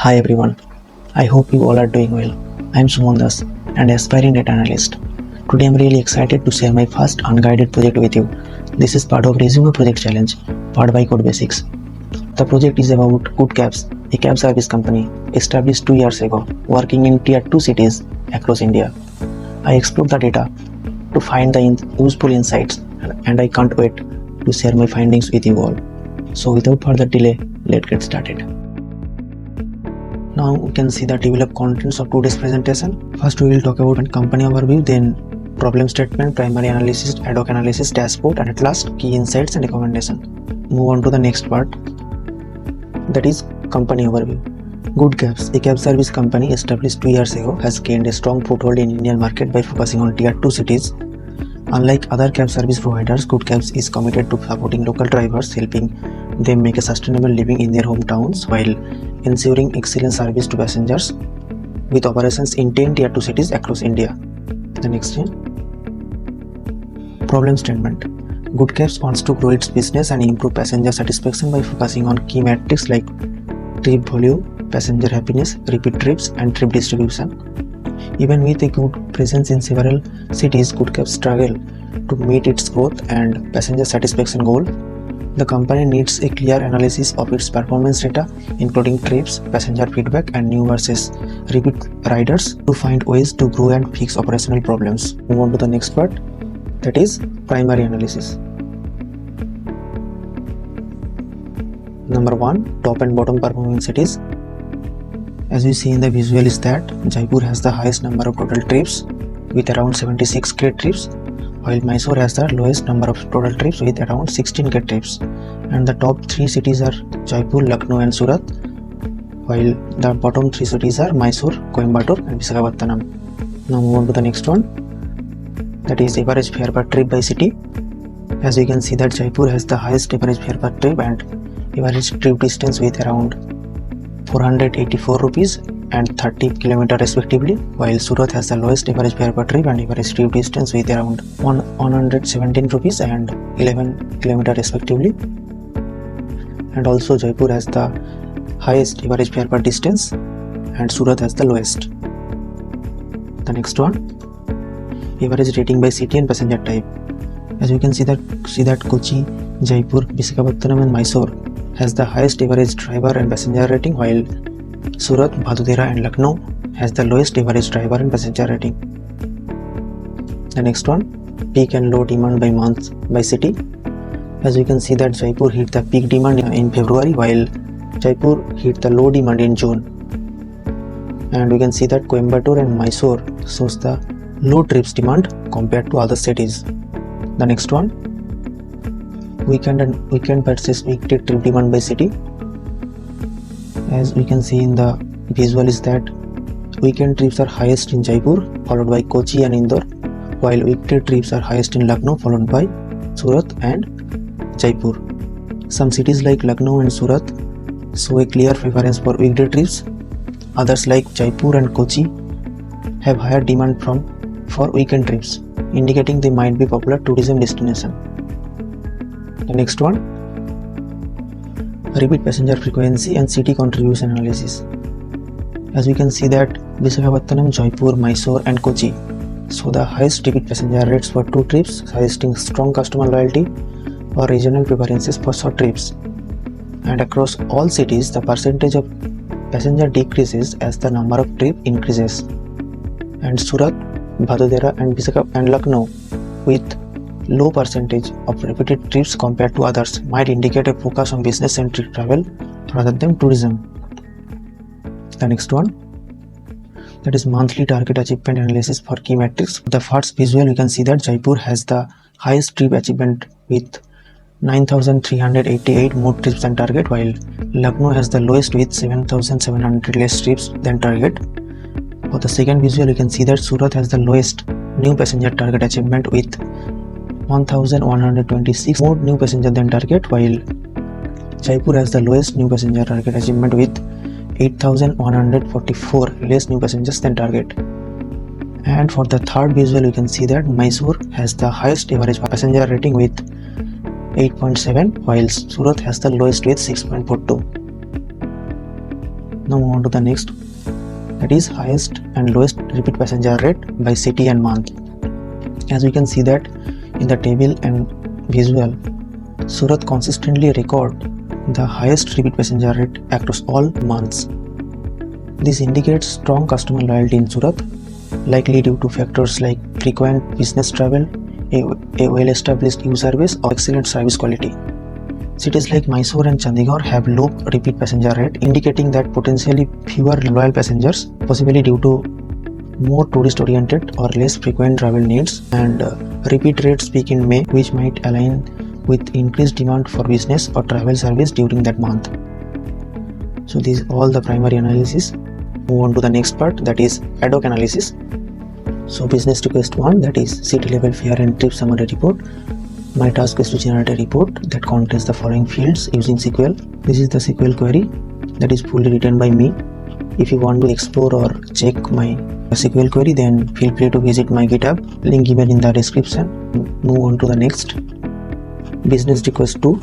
Hi everyone, I hope you all are doing well. I am Sumanalyze, an aspiring data analyst. Today I am really excited to share my first unguided project with you. This is part of Resume Project Challenge, powered by Code Basics. The project is about GoodCabs, a cab service company established 2 years ago, working in Tier 2 cities across India. I explored the data to find the useful insights, and I can't wait to share my findings with you all. So without further delay, let's get started. Now we can see the table of contents of today's presentation. First we will talk about company overview, then problem statement, primary analysis, ad hoc analysis, dashboard, and at last key insights and recommendation. Move on to the next part, that is company overview. GoodCabs, a cab service company established 2 years ago, has gained a strong foothold in Indian market by focusing on Tier 2 cities. Unlike other cab service providers, GoodCabs is committed to supporting local drivers, helping them make a sustainable living in their hometowns while ensuring excellent service to passengers, with operations in 10 Tier 2 cities across India. The next one, problem statement. GoodCabs wants to grow its business and improve passenger satisfaction by focusing on key metrics like trip volume, passenger happiness, repeat trips, and trip distribution. Even with a good presence in several cities, GoodCabs struggle to meet its growth and passenger satisfaction goal. The company needs a clear analysis of its performance data, including trips, passenger feedback, and new versus repeat riders, to find ways to grow and fix operational problems. Move on to the next part, that is primary analysis. Number 1, top and bottom performing cities. As we see in the visual is that Jaipur has the highest number of total trips with around 76k trips, while Mysore has the lowest number of total trips with around 16k trips. And the top 3 cities are Jaipur, Lucknow and Surat, while the bottom 3 cities are Mysore, Coimbatore and Visakhapatnam. Now move on to the next one, that is average fare per trip by city. As you can see that Jaipur has the highest average fare per trip and average trip distance with around 484 rupees and 30 km respectively, while Surat has the lowest average fare per trip and average trip distance with around 117 rupees and 11 km respectively. And also Jaipur has the highest average fare per distance and Surat has the lowest. The next one, average rating by city and passenger type. As you can see that Kochi, Jaipur, Visakhapatnam and Mysore has the highest average driver and passenger rating, while Surat, Vadodara and Lucknow has the lowest average driver and passenger rating. The next one, peak and low demand by month by city. As you can see that Jaipur hit the peak demand in February, while Jaipur hit the low demand in June. And we can see that Coimbatore and Mysore shows the low trips demand compared to other cities. The next one, weekend versus weekday trip demand by city. As we can see in the visual is that weekend trips are highest in Jaipur, followed by Kochi and Indore, while weekday trips are highest in Lucknow, followed by Surat and Jaipur. Some cities like Lucknow and Surat show a clear preference for weekday trips. Others like Jaipur and Kochi have higher demand for weekend trips, indicating they might be popular tourism destination. The next one, repeat passenger frequency and city contribution analysis. As we can see that Visakhapatnam, Jaipur, Mysore and Kochi show the highest repeat passenger rates for 2 trips, suggesting strong customer loyalty or regional preferences for short trips. And across all cities, the percentage of passenger decreases as the number of trips increases. And Surat, Vadodara and Lucknow with low percentage of repeated trips compared to others might indicate a focus on business-centric travel rather than tourism. The next one, that is monthly target achievement analysis for key metrics. The first visual, you can see that Jaipur has the highest trip achievement with 9,388 more trips than target, while Lucknow has the lowest with 7,700 less trips than target. For the second visual, you can see that Surat has the lowest new passenger target achievement with 1,126 more new passenger than target, while Jaipur has the lowest new passenger target achievement with 8,144 less new passengers than target. And for the third visual, you can see that Mysore has the highest average passenger rating with 8.7, while Surat has the lowest with 6.42. Now move on to the next, that is highest and lowest repeat passenger rate by city and month. As we can see that in the table and visual, Surat consistently record the highest repeat passenger rate across all months. This indicates strong customer loyalty in Surat, likely due to factors like frequent business travel, a well-established user base, or excellent service quality. Cities like Mysore and Chandigarh have low repeat passenger rate, indicating that potentially fewer loyal passengers, possibly due to more tourist-oriented or less frequent travel needs, and repeat rates peak in May, which might align with increased demand for business or travel service during that month. So these all the primary analysis. Move on to the next part, that is ad hoc analysis. So business request 1, that is city level fare and trip summary report. My task is to generate a report that contains the following fields using SQL. This is the SQL query that is fully written by me. If you want to explore or check my SQL query, then feel free to visit my GitHub, link given in the description. Move on to the next, business request 2,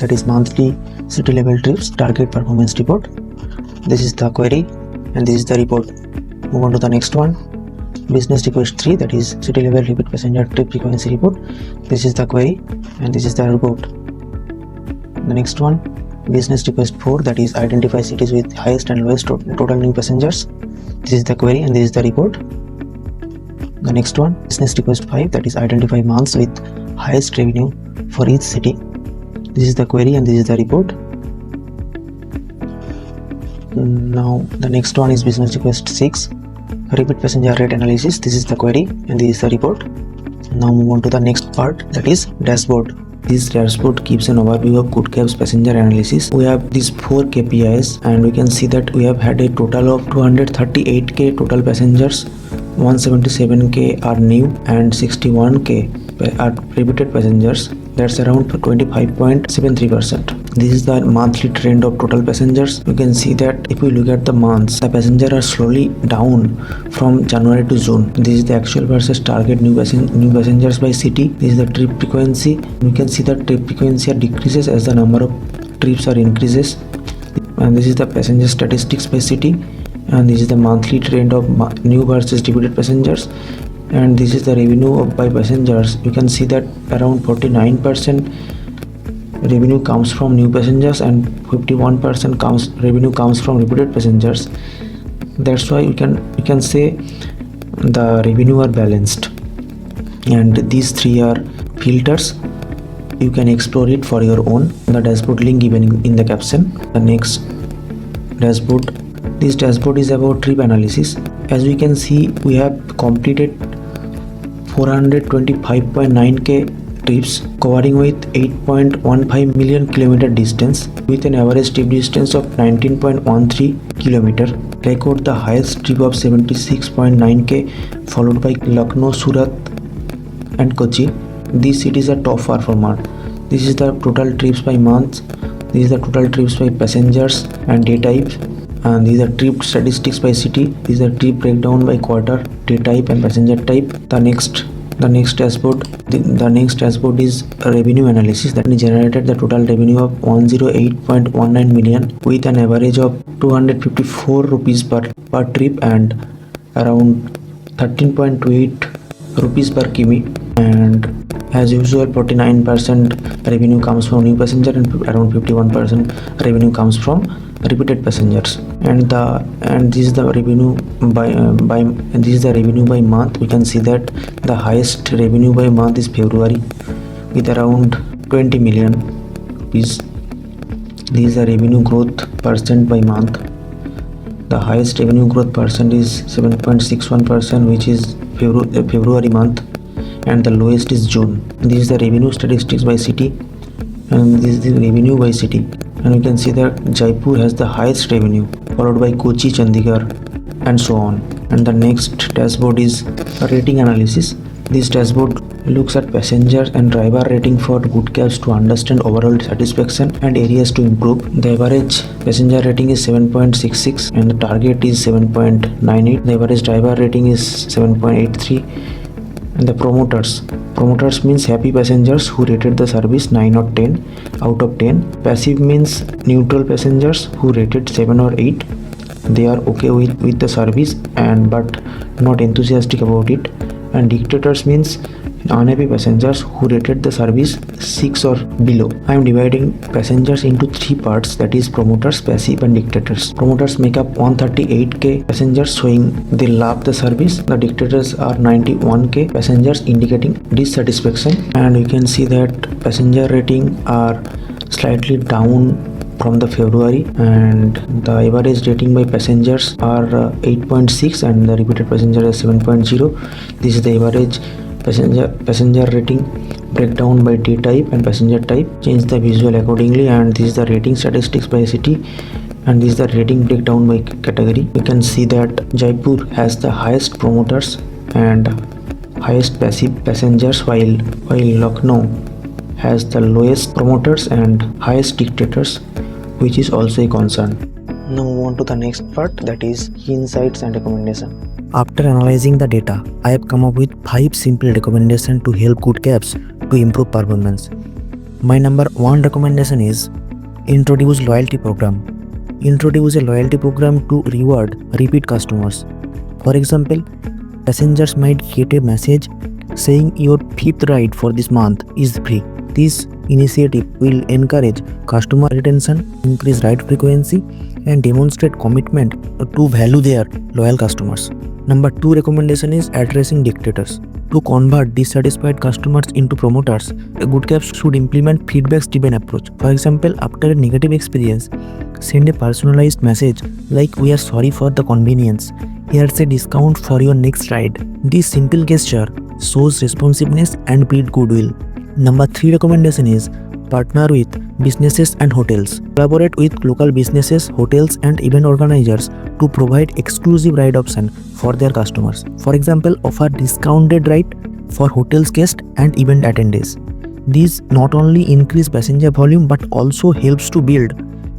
that is monthly city level trips target performance report. This is the query and this is the report. Move on to the next one, business request 3, that is city level repeat passenger trip frequency report. This is the query and this is the report. The next one, business request 4, that is identify cities with highest and lowest total new passengers. This is the query and this is the report. The next one, business request 5, that is identify months with highest revenue for each city. This is the query and this is the report. Now the next one is business request 6, repeat passenger rate analysis. This is the query and this is the report. Now move on to the next part, that is dashboard. This dashboard gives an overview of GoodCabs passenger analysis. We have these 4 KPIs and we can see that we have had a total of 238k total passengers, 177k are new and 61k are repeated passengers. That's around 25.73%. This is the monthly trend of total passengers. You can see that if we look at the months, the passengers are slowly down from January to June. This is the actual versus target new passengers by city. This is the trip frequency. You can see that trip frequency decreases as the number of trips are increases. And this is the passenger statistics by city. And this is the monthly trend of new versus repeated passengers. And this is the revenue by passengers. You can see that around 49% revenue comes from new passengers and 51% revenue comes from repeated passengers. That's why you can say the revenue are balanced. And these 3 are filters. You can explore it for your own. The dashboard link given in the caption. The next dashboard. This dashboard is about trip analysis. As we can see, we have completed 425.9k trips covering with 8.15 million kilometer distance with an average trip distance of 19.13 kilometer. Record the highest trip of 76.9k followed by Lucknow, Surat and Kochi. These cities are top performer. This is the total trips by month. This is the total trips by passengers and day type. And these are trip statistics by city. These are trip breakdown by quarter, day type and passenger type. The next dashboard. The next dashboard is revenue analysis that generated the total revenue of 108.19 million with an average of 254 rupees per trip and around 13.28 rupees per kimi. And as usual, 49% revenue comes from new passenger and around 51% revenue comes from repeated passengers. And this is the revenue by month. We can see that the highest revenue by month is February with around 20 million rupees. This is the revenue growth percent by month. The highest revenue growth percent is 7.61%, which is February month, and the lowest is June. This is the revenue statistics by city, and this is the revenue by city. And you can see that Jaipur has the highest revenue, followed by Kochi, Chandigarh, and so on. And the next dashboard is rating analysis. This dashboard looks at passenger and driver rating for GoodCabs to understand overall satisfaction and areas to improve. The average passenger rating is 7.66 and the target is 7.98. The average driver rating is 7.83. And the promoters means happy passengers who rated the service 9 or 10 out of 10. Passive means neutral passengers who rated 7 or 8. they are okay with the service and but not enthusiastic about it. And dictators means unhappy passengers who rated the service 6 or below. I am dividing passengers into three parts, that is promoters, passive and dictators. Promoters make up 138k passengers showing they love the service. The dictators are 91k passengers indicating dissatisfaction, and we can see that passenger rating are slightly down from the February, and the average rating by passengers are 8.6 and the repeated passenger is 7.0. This is the average passenger rating breakdown by day type and passenger type. Change the visual accordingly, and this is the rating statistics by city, and this is the rating breakdown by category. We can see that Jaipur has the highest promoters and highest passive passengers, while Lucknow has the lowest promoters and highest dictators, which is also a concern. Now move on to the next part, that is key insights and recommendation. After analyzing the data, I have come up with 5 simple recommendations to help GoodCabs to improve performance. My number 1 recommendation is introduce loyalty program. Introduce a loyalty program to reward repeat customers. For example, passengers might get a message saying your 5th ride for this month is free. This initiative will encourage customer retention, increase ride frequency, and demonstrate commitment to value their loyal customers. Number 2 recommendation is addressing dictators. To convert dissatisfied customers into promoters, GoodCabs should implement feedback-driven approach. For example, after a negative experience, send a personalized message like "We are sorry for the convenience. Here's a discount for your next ride." This simple gesture shows responsiveness and builds goodwill. Number 3 recommendation is partner with businesses and hotels. Collaborate with local businesses, hotels, and event organizers to provide exclusive ride option for their customers. For example, offer discounted ride for hotels guests and event attendees. These not only increase passenger volume but also helps to build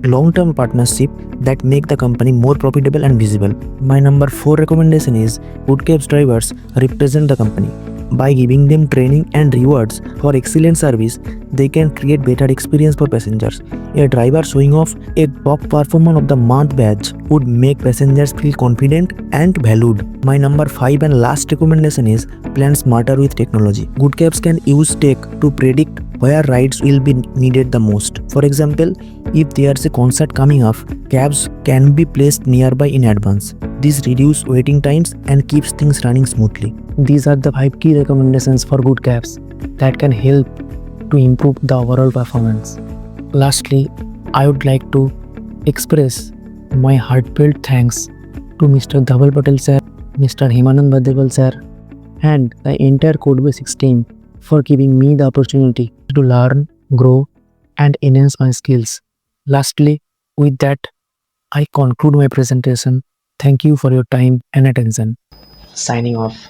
long-term partnership that make the company more profitable and visible. My number 4 recommendation is GoodCabs drivers represent the company. By giving them training and rewards for excellent service, they can create better experience for passengers. A driver showing off a top performer of the month badge would make passengers feel confident and valued. My number 5 and last recommendation is plan smarter with technology. GoodCabs can use tech to predict where rides will be needed the most. For example, if there's a concert coming up, cabs can be placed nearby in advance. This reduces waiting times and keeps things running smoothly. These are the 5 key recommendations for GoodCabs that can help to improve the overall performance. Lastly, I would like to express my heartfelt thanks to Mr. Dhaval Patel sir, Mr. Himanand Badewal sir, and the entire Codebasics team for giving me the opportunity to learn, grow, and enhance my skills. Lastly, with that, I conclude my presentation. Thank you for your time and attention. Signing off.